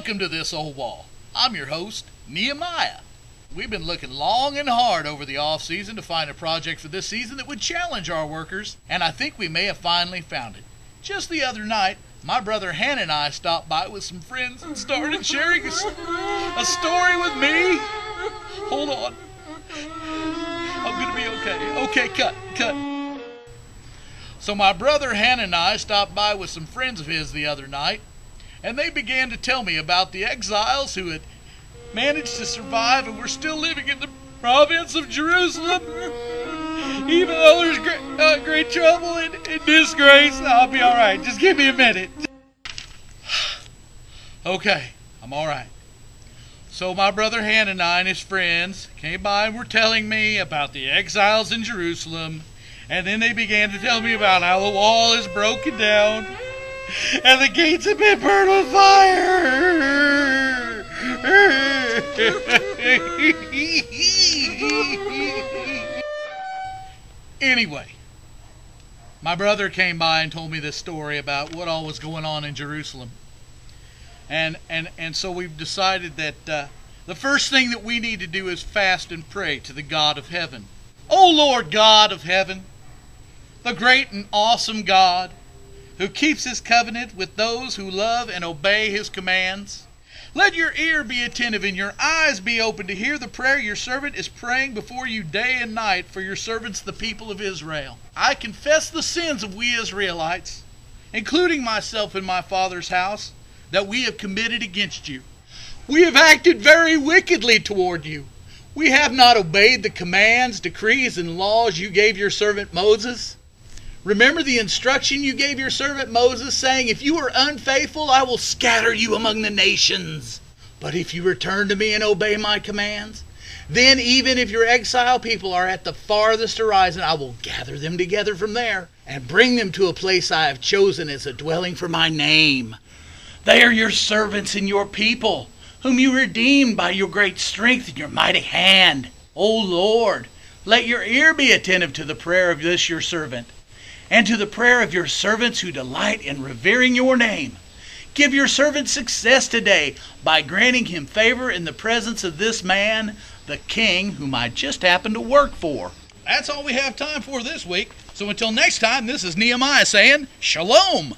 Welcome to This Old Wall. I'm your host, Nehemiah. We've been looking long and hard over the off-season to find a project for this season that would challenge our workers, and I think we may have finally found it. Just the other night, my brother Hannah and I stopped by with some friends and started sharing a story with me. Hold on. I'm going to be okay. Okay, cut. So my brother Hannah and I stopped by with some friends of his the other night, and they began to tell me about the exiles who had managed to survive and were still living in the province of Jerusalem. Even though there's great trouble and disgrace, I'll be all right. Just give me a minute. Okay, I'm all right. So my brother Hannah and I and his friends came by and were telling me about the exiles in Jerusalem, and then they began to tell me about how the wall is broken down and the gates have been burned with fire. Anyway, my brother came by and told me this story about what all was going on in Jerusalem. And so we've decided that the first thing that we need to do is fast and pray to the God of heaven. O Lord God of heaven, the great and awesome God, who keeps his covenant with those who love and obey his commands. Let your ear be attentive and your eyes be open to hear the prayer your servant is praying before you day and night for your servants, the people of Israel. I confess the sins of we Israelites, including myself and my father's house, that we have committed against you. We have acted very wickedly toward you. We have not obeyed the commands, decrees, and laws you gave your servant Moses. Remember the instruction you gave your servant Moses, saying, if you are unfaithful, I will scatter you among the nations. But if you return to me and obey my commands, then even if your exile people are at the farthest horizon, I will gather them together from there and bring them to a place I have chosen as a dwelling for my name. They are your servants and your people, whom you redeemed by your great strength and your mighty hand. O Lord, let your ear be attentive to the prayer of this your servant, and to the prayer of your servants who delight in revering your name. Give your servant success today by granting him favor in the presence of this man, the king, whom I just happened to work for. That's all we have time for this week. So until next time, this is Nehemiah saying, Shalom.